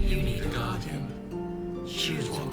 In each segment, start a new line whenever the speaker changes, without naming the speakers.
You need a guardian. Choose one.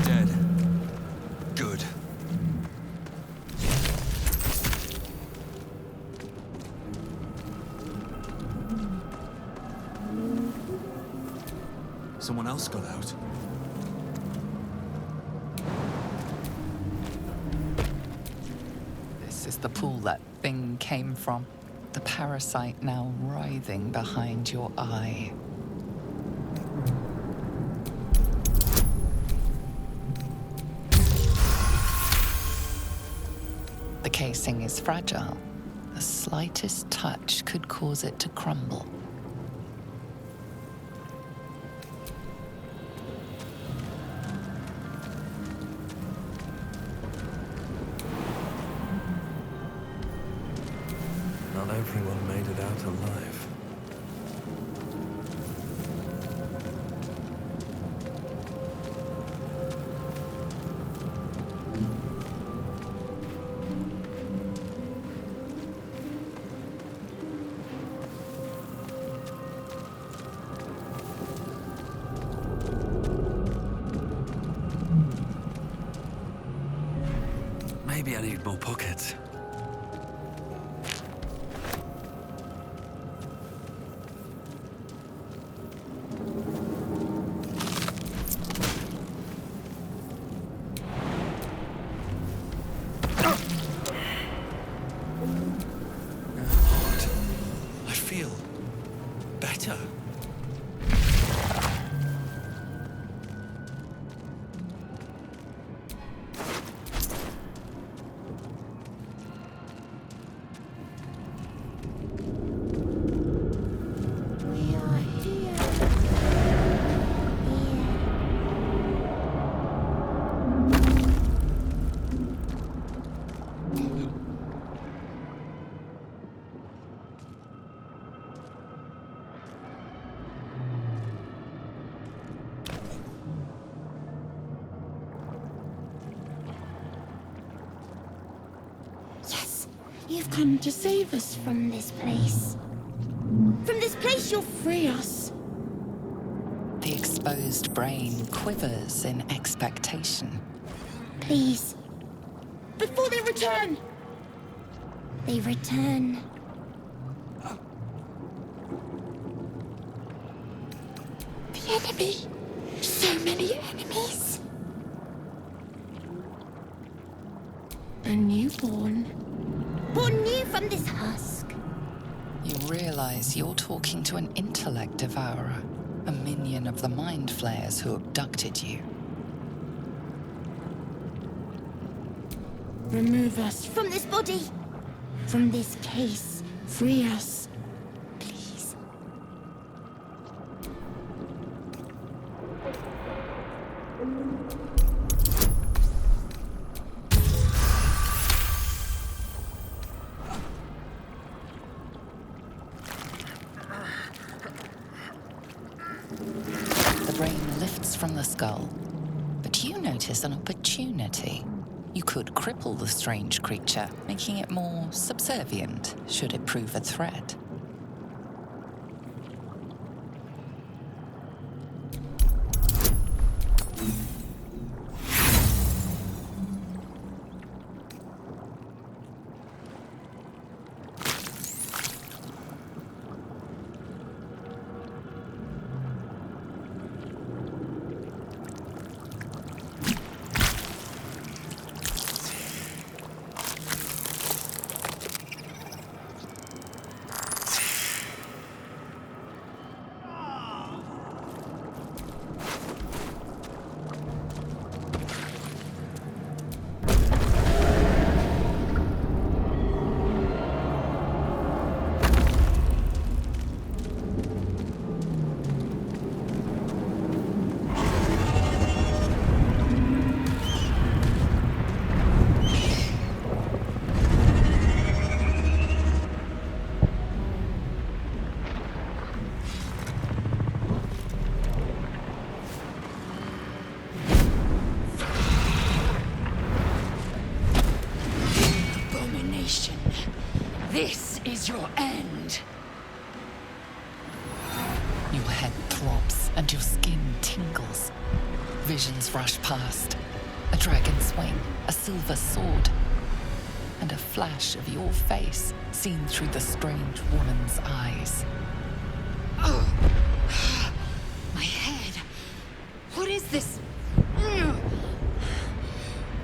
Dead. Good. Someone else got out.
This is the pool that thing came from. The parasite now writhing behind your eye. The casing is fragile. The slightest touch could cause it to crumble.
Not everyone made it out alive. Maybe I need more pockets. I feel better.
You've come to save us from this place. From this place you'll free us.
The exposed brain quivers in expectation.
Please. Before they return! They return. The enemy. So many enemies. A newborn. Born new from this husk.
You realize you're talking to an intellect devourer, a minion of the mind flayers who abducted you.
Remove us from this body. From this case. Free us. Please.
The brain lifts from the skull, but you notice an opportunity. You could cripple the strange creature, making it more subservient should it prove a threat.
This is your end.
Your head throbs and your skin tingles. Visions rush past. A dragon's wing, a silver sword, and a flash of your face seen through the strange woman's eyes.
Oh. My head. What is this?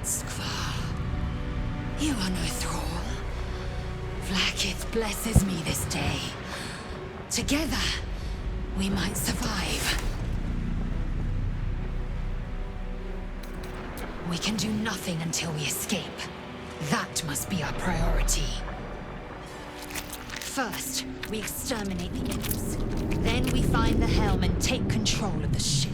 Skvar. You are no thrall. Vlaakith blesses me this day. Together, we might survive. We can do nothing until we escape. That must be our priority. First, we exterminate the imps. Then we find the helm and take control of the ship.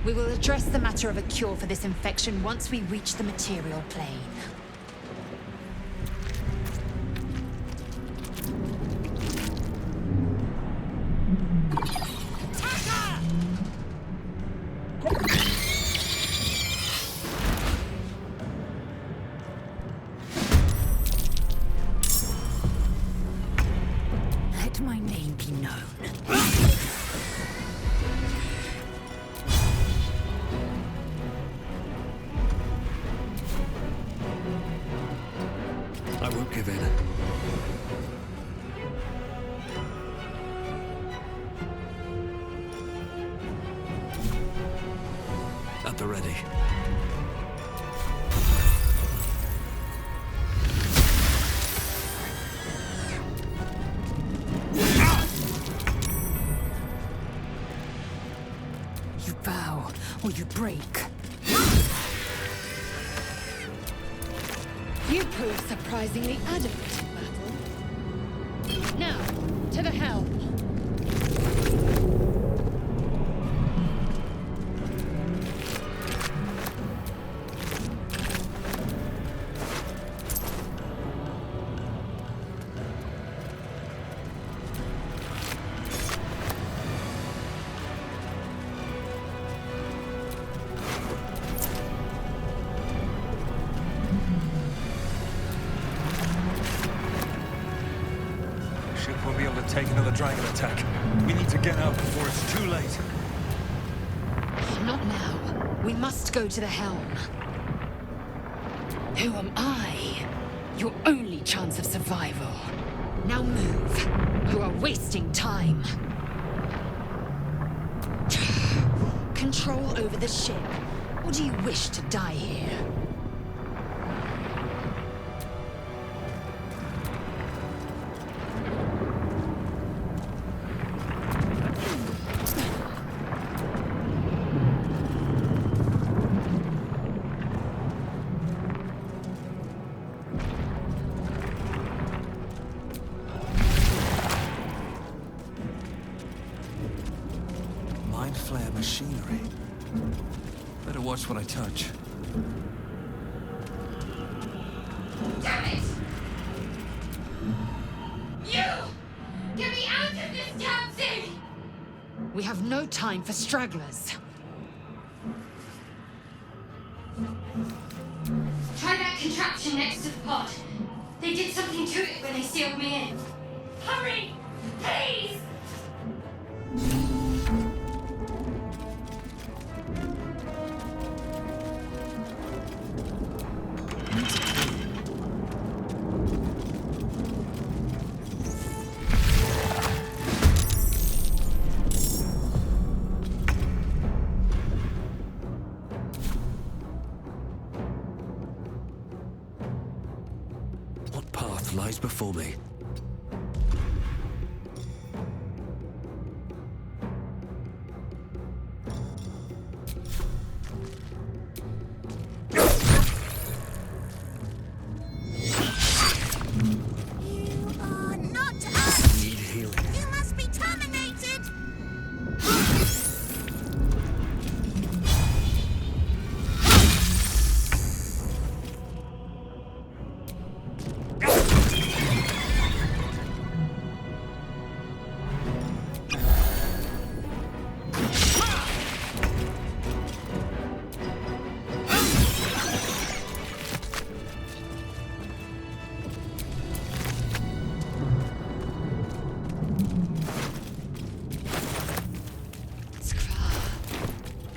We will address the matter of a cure for this infection once we reach the material plane. Let my name be known.
I won't give in. At the ready.
You bow or you break. You prove surprisingly adamant in battle. Now, to the helm.
dragon attack. We need to get out before it's too late.
Not now. We must go to the helm. Who am I? Your only chance of survival. Now move. You are wasting time. Control over the ship. Or do you wish to die here?
Mind flare machinery. Better watch what I touch.
Damn it! You! Get me out of this damn thing!
We have no time for stragglers.
Try that contraption next to the pod. They did something to it when they sealed me in. Hurry! Please!
What path lies before me?
You are not us!
Need healing.
You must be terminated!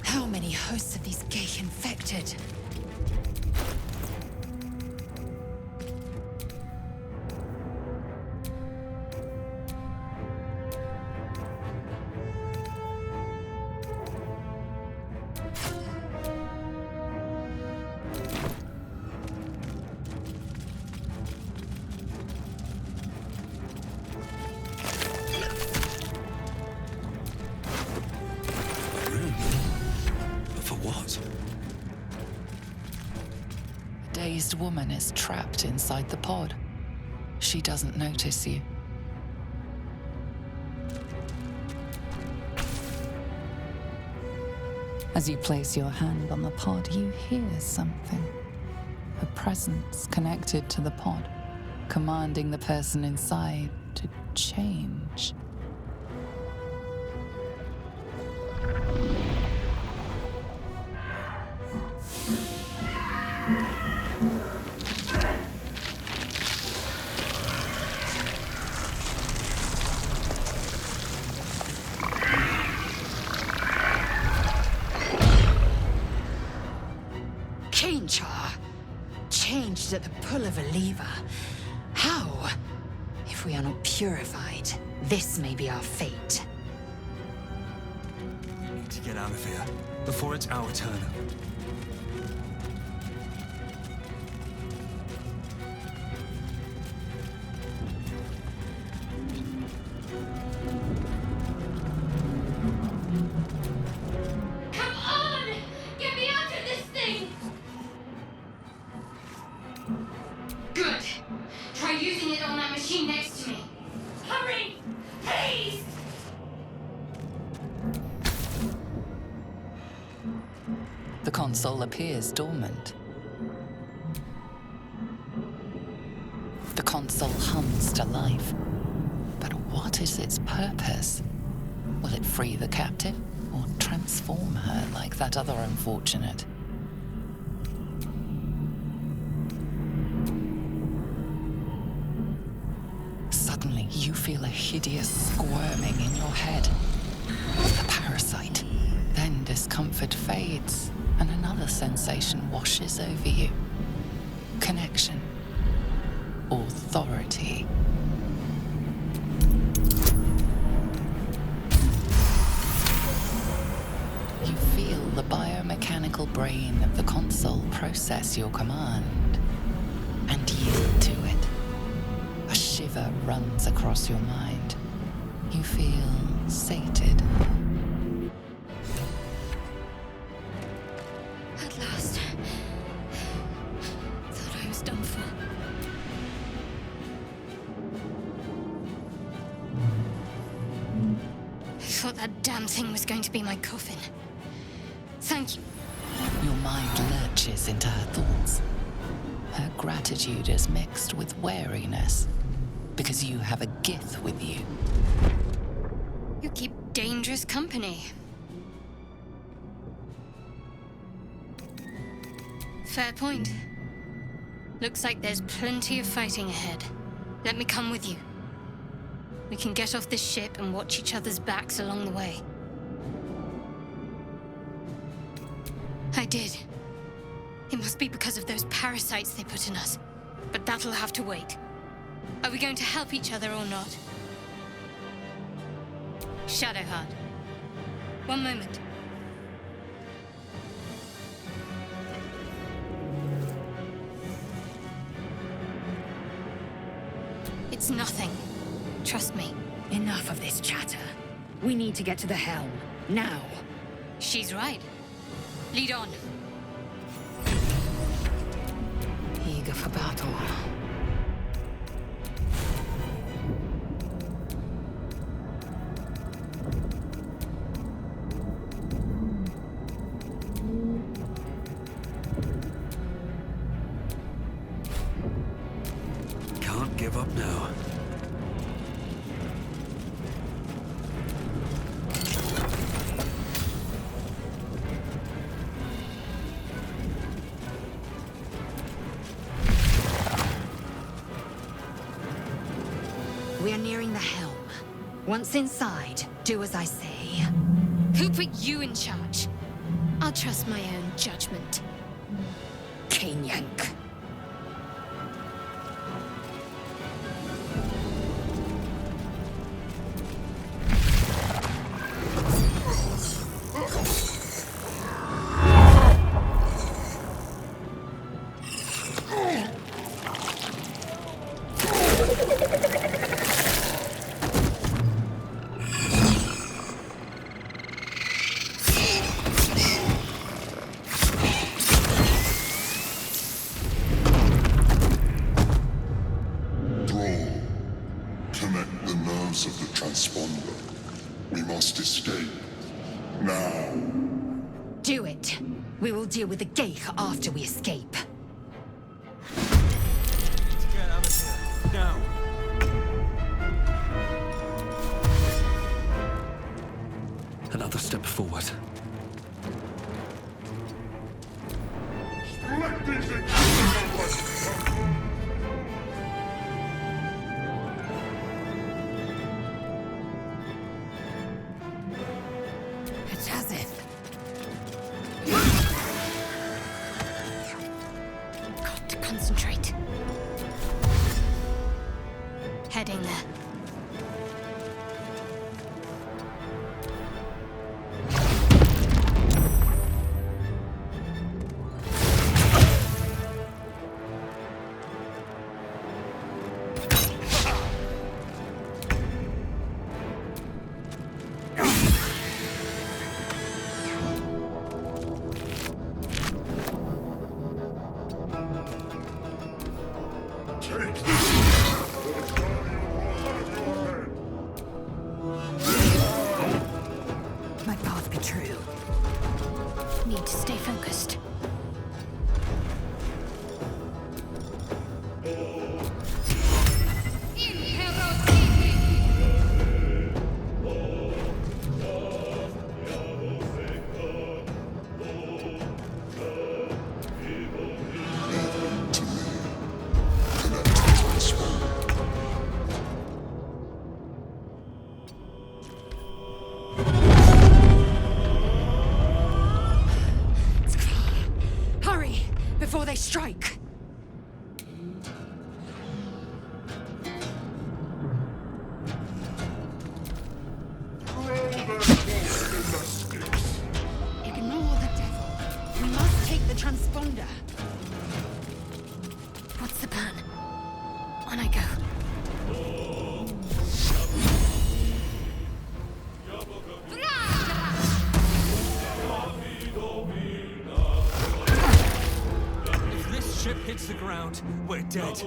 How many hosts of these gay infected?
A room? But for what?
A dazed woman is trapped inside the pod. She doesn't notice you. As you place your hand on the pod, you hear something. A presence connected to the pod, commanding the person inside to change.
Changed at the pull of a lever. How? If we are not purified, this may be our fate.
We need to get out of here before it's our turn.
Come on! Get me out of this thing! Good. Try using it on that machine next to me. Hurry! Please!
The console appears dormant. The console hums to life. But what is its purpose? Will it free the captive or transform her like that other unfortunate? Suddenly, you feel feel a hideous squirming in your head. A parasite. Then discomfort fades, and another sensation washes over you. Connection. Authority. You feel the biomechanical brain of the console process your command and yield to it. A shiver runs across your mind. You feel sated.
At last. Thought I was done for. I thought that damn thing was going to be my coffin. Thank you.
Your mind lurches into her thoughts. Her gratitude is mixed with wariness, because you have a Gith with you.
You keep dangerous company. Fair point. Looks like there's plenty of fighting ahead. Let me come with you. We can get off this ship and watch each other's backs along the way. I did. It must be because of those parasites they put in us. But that'll have to wait. Are we going to help each other or not? Shadowheart. One moment. It's nothing. Trust me.
Enough of this chatter. We need to get to the helm. Now.
She's right. Lead on.
Eager for battle.
Can't give up now.
We are nearing the helm. Once inside, do as I say.
Who put you in charge? I'll trust my own judgment.
Yank. Do it. We will deal with the Geich after we escape.
Get out of here. Now.
Another step forward.
It's as if.
Got to concentrate. Heading there.
My path be true.
Need to stay focused.
strike! Ignore the devil. We must take the transponder.
What's the plan? On I go.
If this ship hits the ground, we're dead.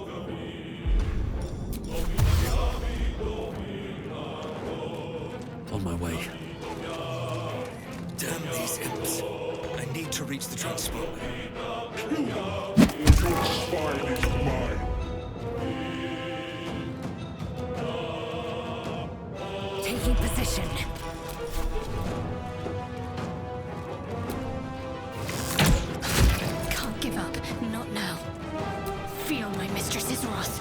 On my way.
Damn these imps. I need to reach the transponder.
Your spine is mine.
Taking position.
Can't give up. Not now. Feel my mistress's wrath.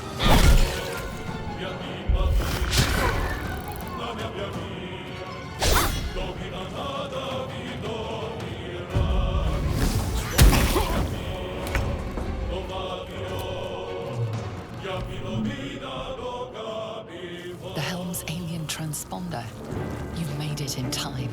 The helm's alien transponder. You've made it in time.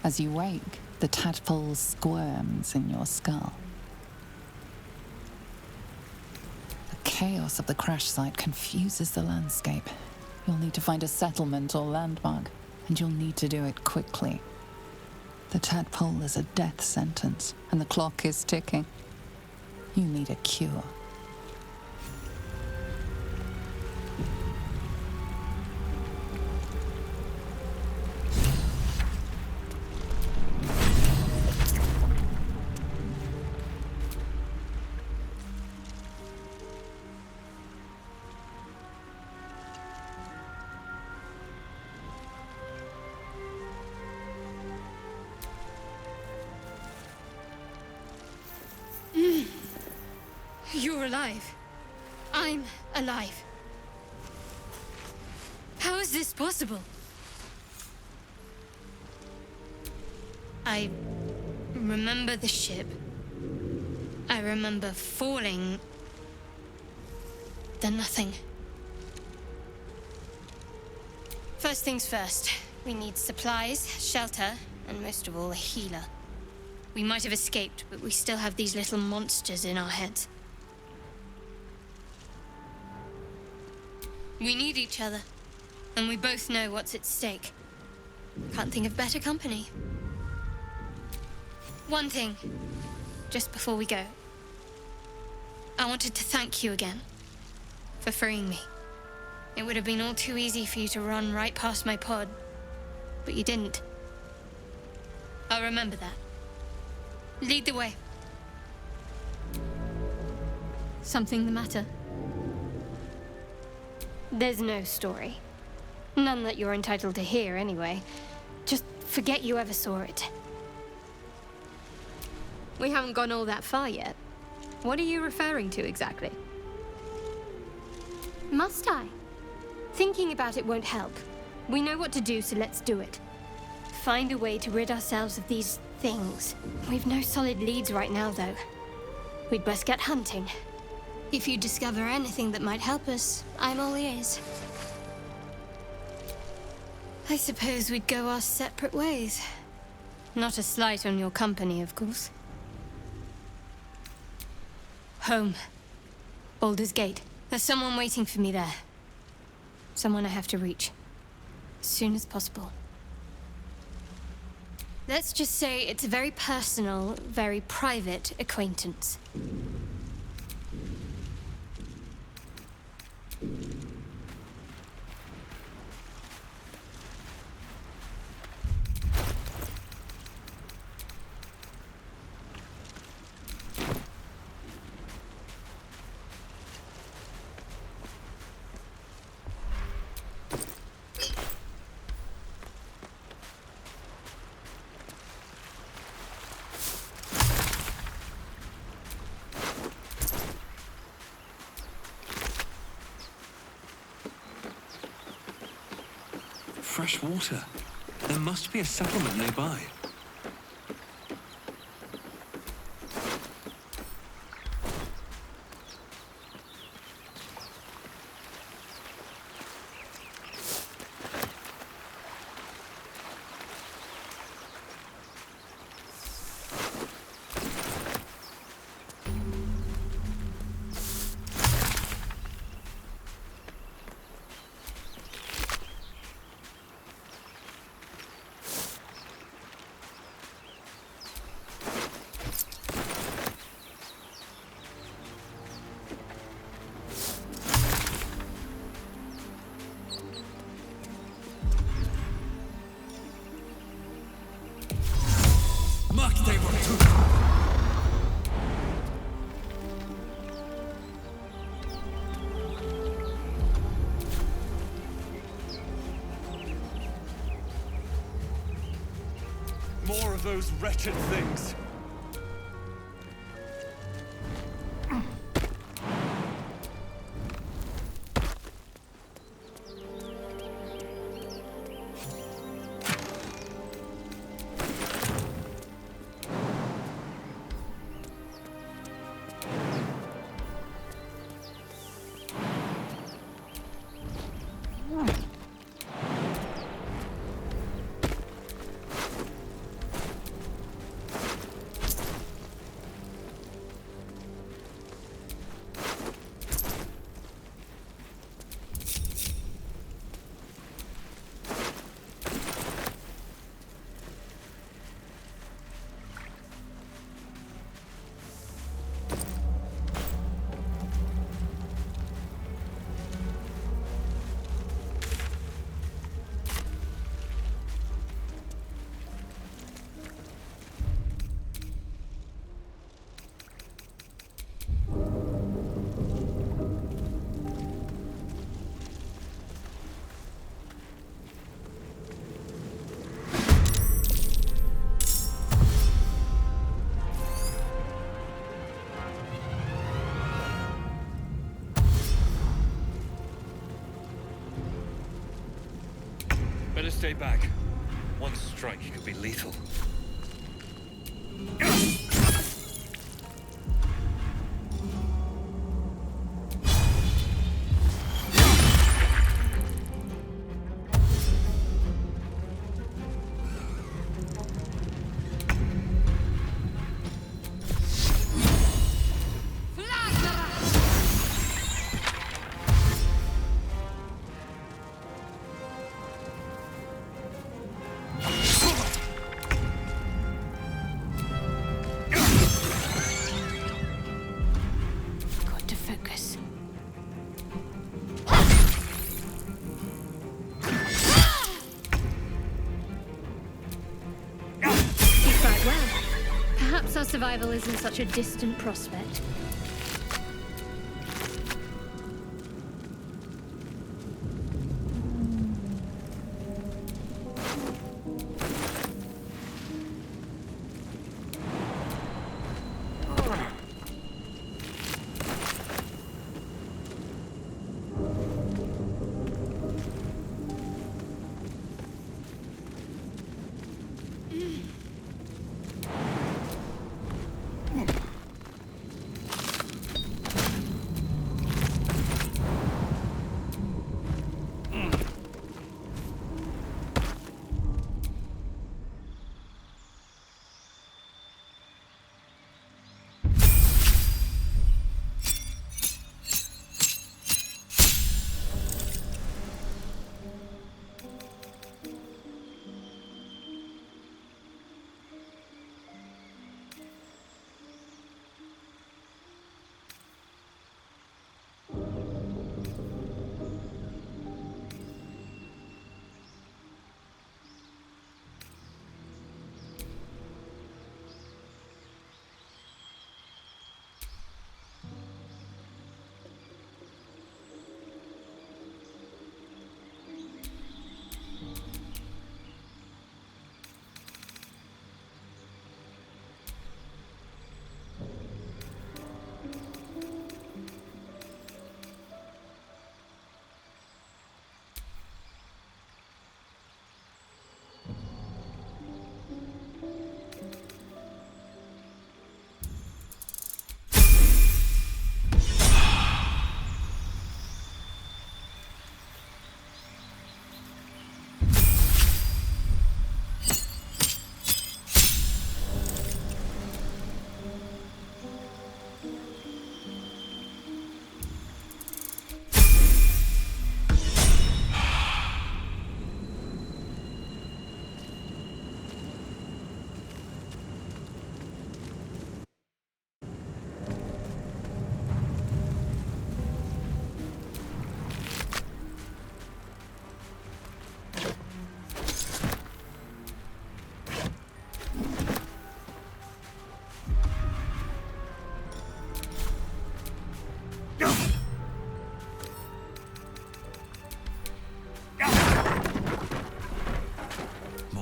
As you wake, the tadpole squirms in your skull. The chaos of the crash site confuses the landscape. You'll need to find a settlement or landmark, and you'll need to do it quickly. The tadpole is a death sentence, and the clock is ticking. You need a cure.
You're alive. I'm alive. How is this possible? I remember the ship. I remember falling. Then nothing. First things first. We need supplies, shelter, and most of all, a healer. We might have escaped, but we still have these little monsters in our heads. We need each other, and we both know what's at stake. Can't think of better company. One thing, just before we go. I wanted to thank you again for freeing me. It would have been all too easy for you to run right past my pod, but you didn't. I'll remember that. Lead the way. Something the matter? There's no story. None that you're entitled to hear, anyway. Just forget you ever saw it. We haven't gone all that far yet. What are you referring to exactly? Must I? Thinking about it won't help. We know what to do, so let's do it. Find a way to rid ourselves of these things. We've no solid leads right now, though. We'd best get hunting. If you discover anything that might help us, I'm all ears. I suppose we'd go our separate ways. Not a slight on your company, of course. Home. Baldur's Gate. There's someone waiting for me there. Someone I have to reach. As soon as possible. Let's just say it's a very personal, very private acquaintance.
Fresh water. There must be a settlement nearby.
More of those wretched things. Stay back. One strike could be lethal.
Our survival isn't such a distant prospect.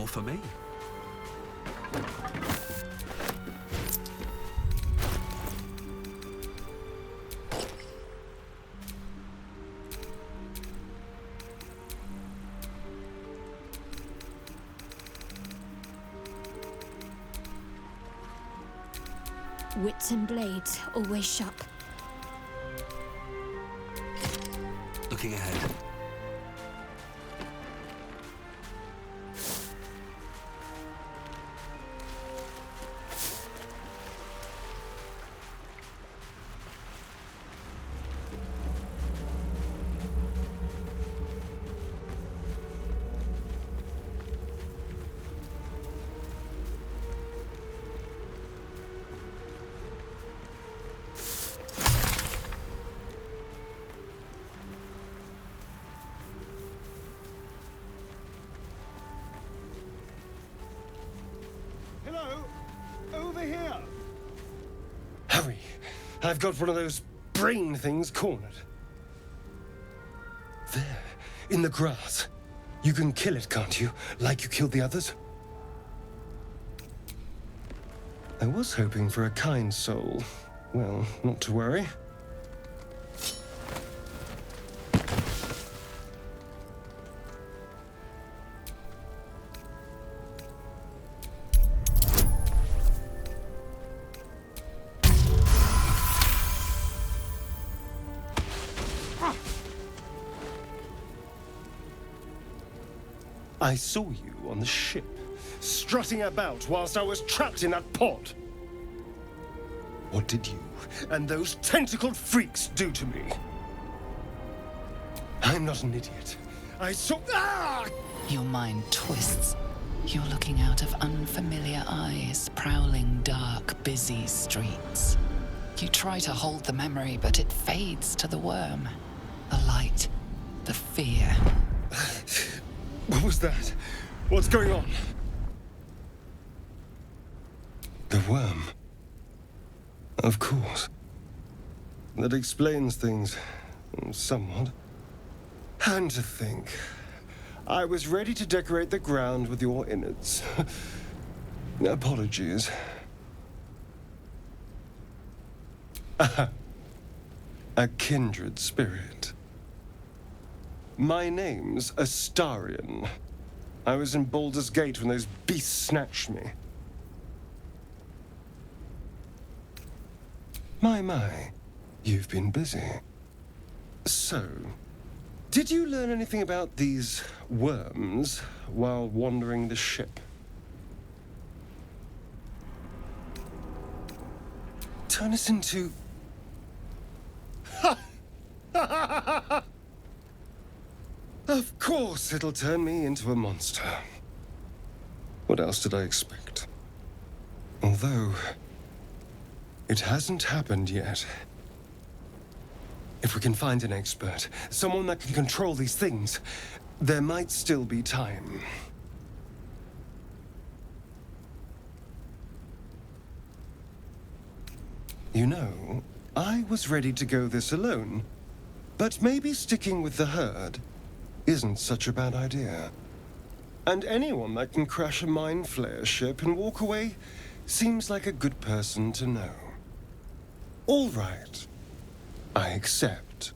For me.
Wits and blades, always sharp.
Looking ahead.
Hurry! I've got one of those brain things cornered. There, in the grass. You can kill it, can't you? Like you killed the others? I was hoping for a kind soul. Well, not to worry. I saw you on the ship, strutting about whilst I was trapped in that pod. What did you and those tentacled freaks do to me? I'm not an idiot. I saw... Ah!
Your mind twists. You're looking out of unfamiliar eyes, prowling dark, busy streets. You try to hold the memory, but it fades to the worm. The light, the fear.
What was that? What's going on? The worm. Of course. That explains things somewhat. And to think, I was ready to decorate the ground with your innards. Apologies. A kindred spirit. My name's Astarion. I was in Baldur's Gate when those beasts snatched me. My, you've been busy. So, did you learn anything about these worms while wandering the ship? Turn us into... Of course it'll turn me into a monster. What else did I expect? Although, it hasn't happened yet. If we can find an expert, someone that can control these things, there might still be time. You know, I was ready to go this alone, but maybe sticking with the herd isn't such a bad idea. And anyone that can crash a mind flayer ship and walk away seems like a good person to know. All right. I accept.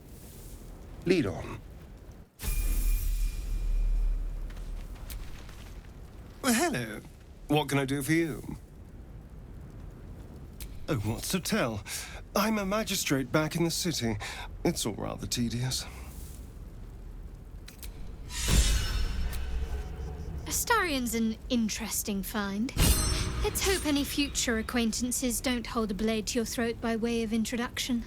Lead on. Well, hello. What can I do for you? Oh, what's to tell? I'm a magistrate back in the city. It's all rather tedious.
Astarion's an interesting find. Let's hope any future acquaintances don't hold a blade to your throat by way of introduction.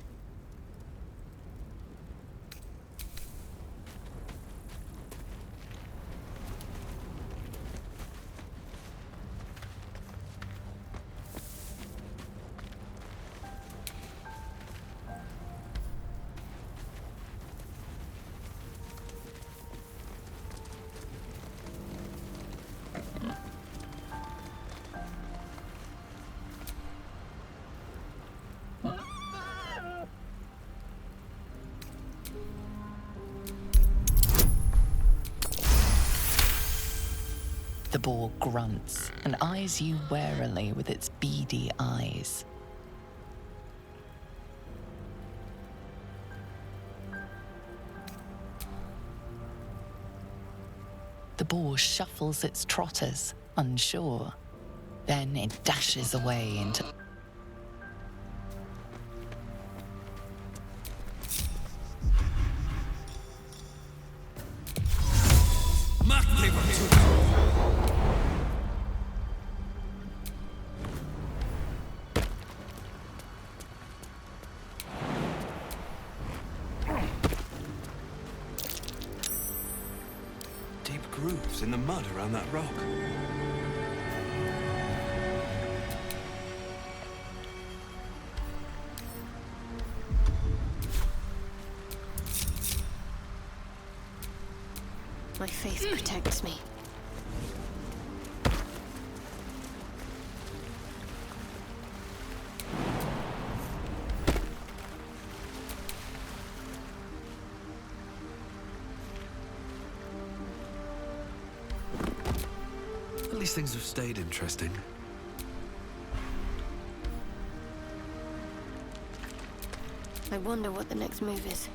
The boar grunts and eyes you warily with its beady eyes. The boar shuffles its trotters, unsure. Then it dashes away into...
Deep grooves in the mud around that rock.
My faith protects me.
At least things have stayed interesting.
I wonder what the next move is.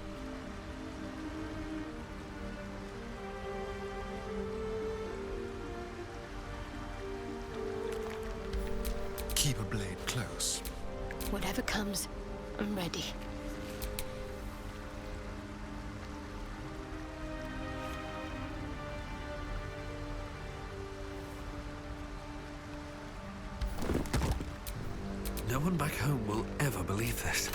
Keep a blade close.
Whatever comes, I'm ready.
No one back home will ever believe this.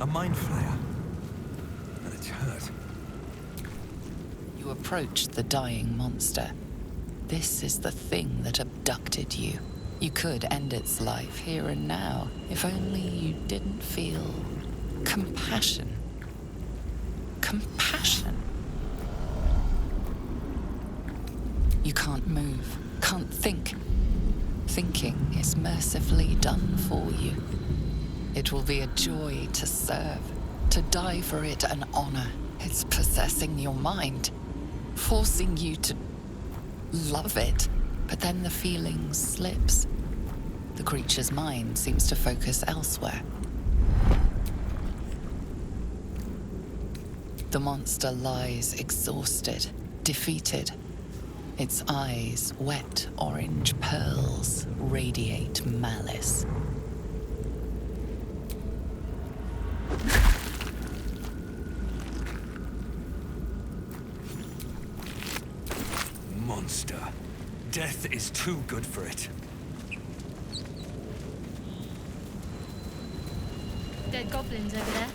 A mind flayer. And it's hurt.
You approach the dying monster. This is the thing that abducted you. You could end its life here and now, if only you didn't feel compassion. Compassion. You can't move, can't think. Thinking is mercifully done for you. It will be a joy to serve, to die for it an honor. It's possessing your mind, forcing you to love it. But then the feeling slips. The creature's mind seems to focus elsewhere. The monster lies exhausted, defeated. Its eyes, wet orange pearls, radiate malice.
Monster. Death is too good for it.
Dead goblins over there.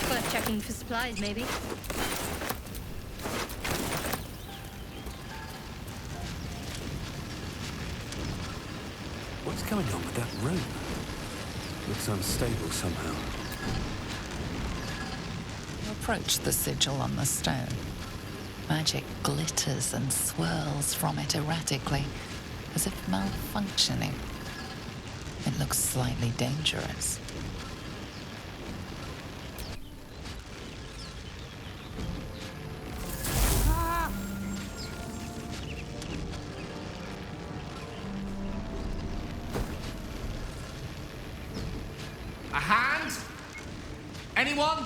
Worth checking for supplies, maybe.
What's going on with that room? Looks unstable somehow.
You approach the sigil on the stone. Magic glitters and swirls from it erratically, as if malfunctioning. It looks slightly dangerous.
A hand? Anyone?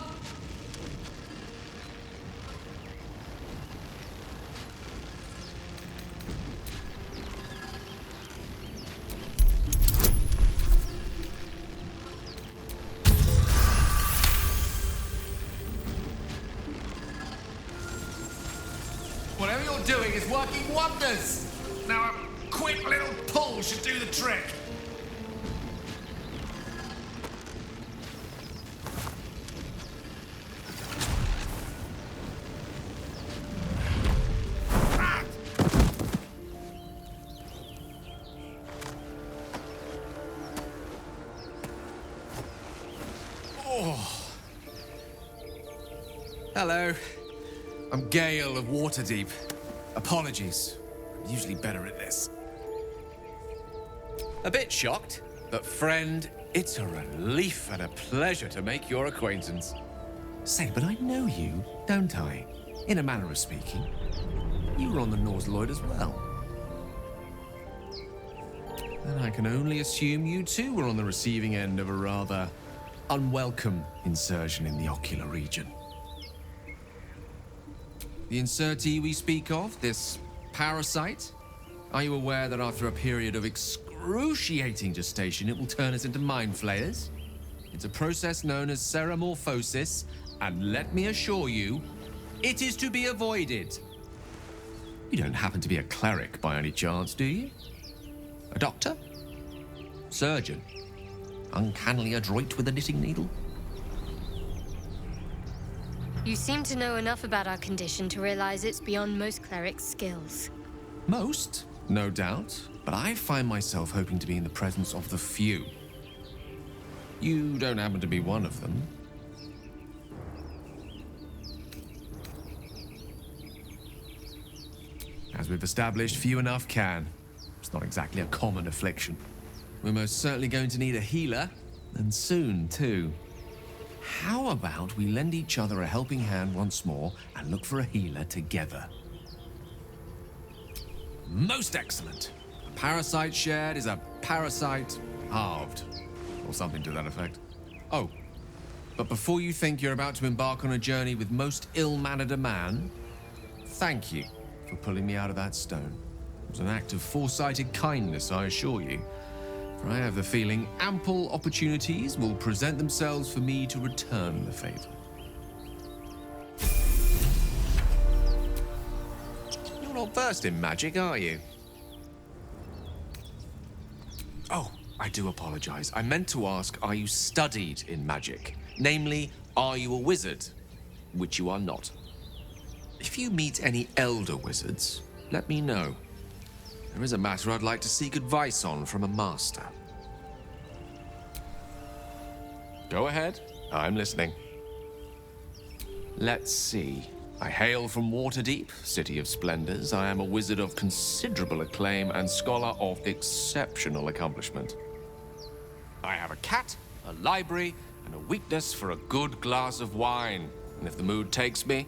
Whatever you're doing is working wonders. Now a quick little pull should do the trick. Hello. I'm Gale of Waterdeep. Apologies. I'm usually better at this. A bit shocked, but friend, it's a relief and a pleasure to make your acquaintance. Say, but I know you, don't I? In a manner of speaking. You were on the Norsloyd as well. And I can only assume you too were on the receiving end of a rather unwelcome insertion in the ocular region. The insertee we speak of, this parasite, are you aware that after a period of excruciating gestation, it will turn us into mind flayers? It's a process known as ceramorphosis, and let me assure you, it is to be avoided. You don't happen to be a cleric by any chance, do you? A doctor? surgeon. Uncannily adroit with a knitting needle.
You seem to know enough about our condition to realize it's beyond most clerics' skills.
Most, no doubt, but I find myself hoping to be in the presence of the few. You don't happen to be one of them. As we've established, few enough can. It's not exactly a common affliction. We're most certainly going to need a healer, and soon, too. How about we lend each other a helping hand once more and look for a healer together? Most excellent. A parasite shared is a parasite halved, or something to that effect. Oh, but before you think you're about to embark on a journey with most ill-mannered a man, thank you for pulling me out of that stone. It was an act of foresighted kindness, I assure you. For I have the feeling ample opportunities will present themselves for me to return the favor. You're not versed in magic, are you? Oh, I do apologize. I meant to ask, are you studied in magic? Namely, are you a wizard? Which you are not. If you meet any elder wizards, let me know. There is a matter I'd like to seek advice on from a master. Go ahead. I'm listening. Let's see. I hail from Waterdeep, City of Splendors. I am a wizard of considerable acclaim and scholar of exceptional accomplishment. I have a cat, a library, and a weakness for a good glass of wine. And if the mood takes me,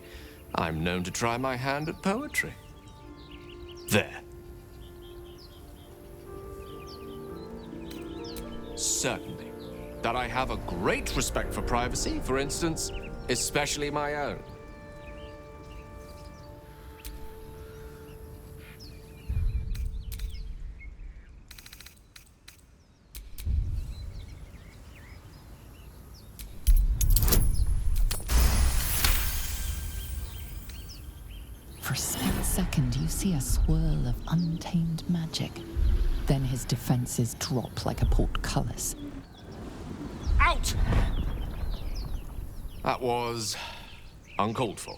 I'm known to try my hand at poetry. There. Certainly. That I have a great respect for privacy, for instance, especially my own.
For a split second, you see a swirl of untamed magic. Then his defenses drop like a portcullis.
Out! That was uncalled for.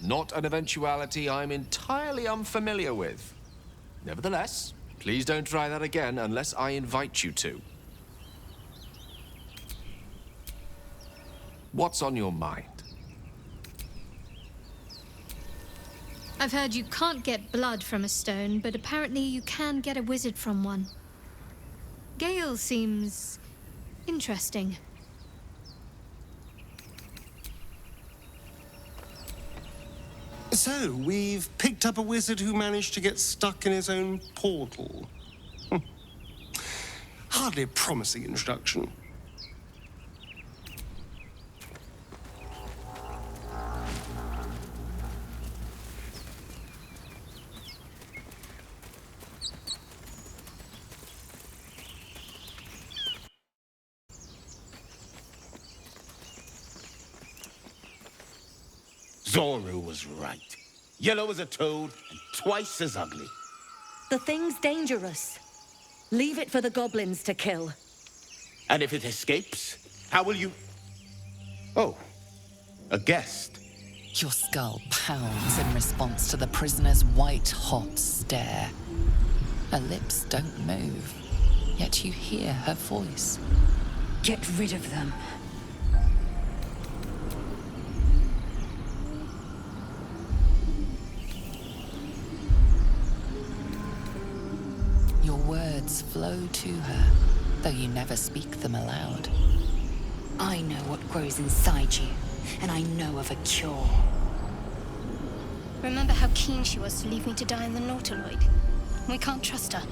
Not an eventuality I'm entirely unfamiliar with. Nevertheless, please don't try that again unless I invite you to. What's on your mind?
I've heard you can't get blood from a stone, but apparently you can get a wizard from one. Gale seems interesting.
So, we've picked up a wizard who managed to get stuck in his own portal. Hardly a promising introduction.
Zoru was right. Yellow as a toad and twice as ugly.
The thing's dangerous. Leave it for the goblins to kill.
And if it escapes, how will you... Oh, a guest.
Your skull pounds in response to the prisoner's white-hot stare. Her lips don't move, yet you hear her voice.
Get rid of them.
Your words flow to her, though you never speak them aloud.
I know what grows inside you, and I know of a cure.
Remember how keen she was to leave me to die in the Nautiloid? We can't trust her.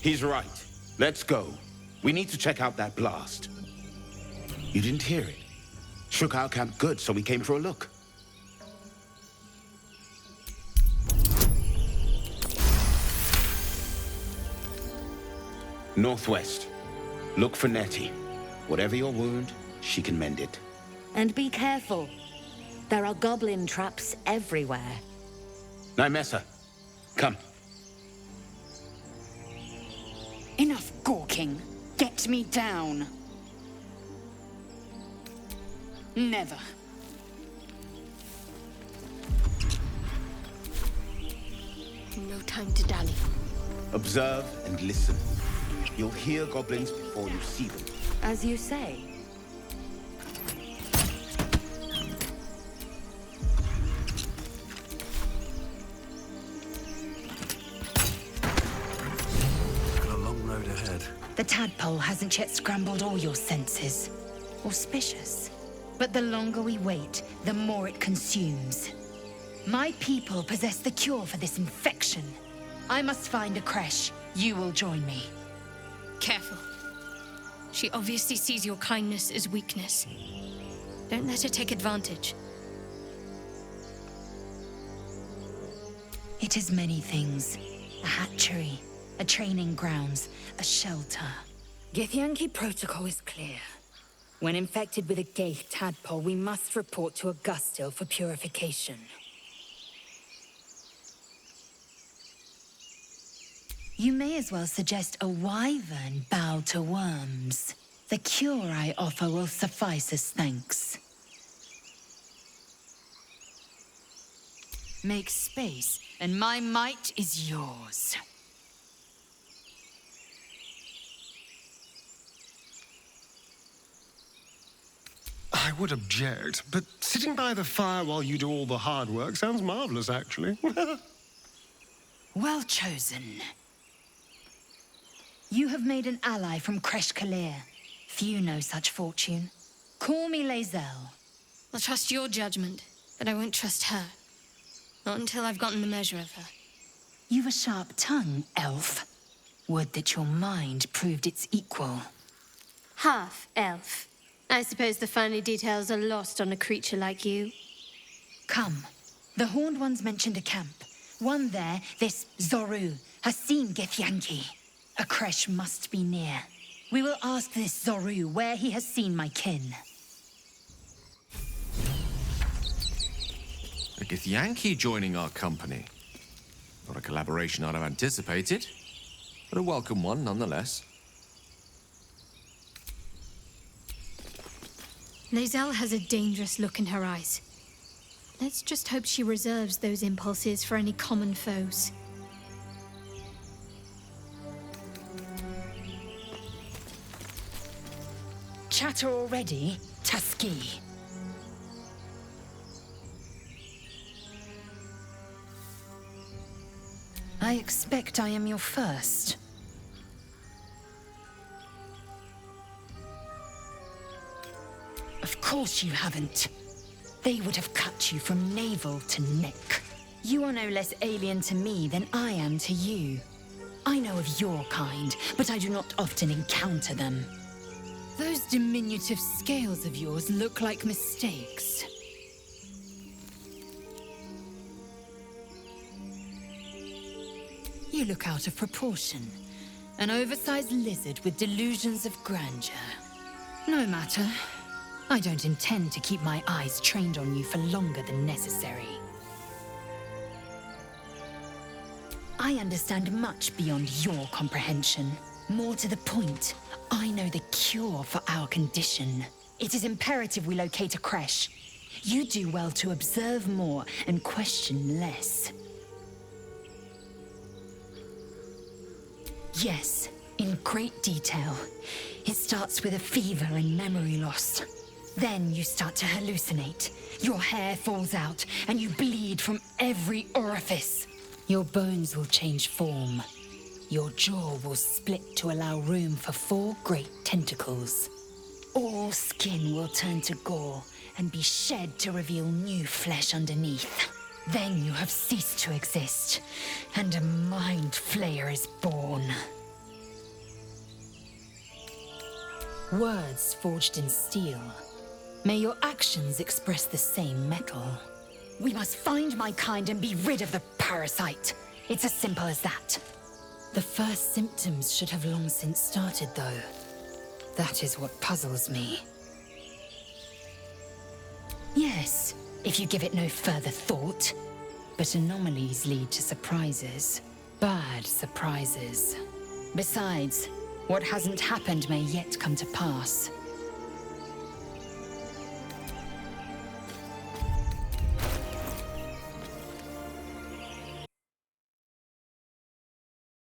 He's right. Let's go. We need to check out that blast. You didn't hear it? Shook our camp good, so we came for a look. Northwest. Look for Nettie. Whatever your wound, she can mend it.
And be careful. There are goblin traps everywhere.
Nymessa, come.
Enough gawking. Get me down. Never.
No time to dally.
Observe and listen. You'll hear goblins before you see them.
As you say.
Got a long road ahead.
The tadpole hasn't yet scrambled all your senses. Auspicious. But the longer we wait, the more it consumes. My people possess the cure for this infection. I must find a creche. You will join me.
Careful. She obviously sees your kindness as weakness. Don't let her take advantage.
It is many things. A hatchery, a training grounds, a shelter.
Githyanki protocol is clear. When infected with a Gaith tadpole, we must report to Augustil for purification.
You may as well suggest a wyvern bow to worms. The cure I offer will suffice as thanks. Make space, and my might is yours.
I would object, but sitting by the fire while you do all the hard work sounds marvelous, actually.
Well chosen. You have made an ally from Kresh Kalir. Few know such fortune. Call me Lae'zel.
I'll trust your judgment, but I won't trust her. Not until I've gotten the measure of her.
You've a sharp tongue, elf. Would that your mind proved its equal.
Half elf. I suppose the finer details are lost on a creature like you.
Come. The Horned Ones mentioned a camp. One there, this Zoru, has seen Githyanki. A creche must be near. We will ask this Zoru where he has seen my kin.
A Githyanki joining our company. Not a collaboration I'd have anticipated, but a welcome one nonetheless.
Lae'zel has a dangerous look in her eyes. Let's just hope she reserves those impulses for any common foes.
Chatter already, Tuskee. I expect I am your first. Of course you haven't. They would have cut you from navel to neck. You are no less alien to me than I am to you. I know of your kind, but I do not often encounter them. Those diminutive scales of yours look like mistakes. You look out of proportion. An oversized lizard with delusions of grandeur. No matter. I don't intend to keep my eyes trained on you for longer than necessary. I understand much beyond your comprehension. More to the point, I know the cure for our condition. It is imperative we locate a creche. You do well to observe more and question less. Yes, in great detail. It starts with a fever and memory loss. Then you start to hallucinate. Your hair falls out, and you bleed from every orifice. Your bones will change form. Your jaw will split to allow room for 4 great tentacles. All skin will turn to gore and be shed to reveal new flesh underneath. Then you have ceased to exist, and a mind flayer is born. Words forged in steel. May your actions express the same metal. We must find my kind and be rid of the parasite. It's as simple as that.
The first symptoms should have long since started, though. That is what puzzles me. Yes, if you give it no further thought. But anomalies lead to surprises. Bad surprises. Besides, what hasn't happened may yet come to pass.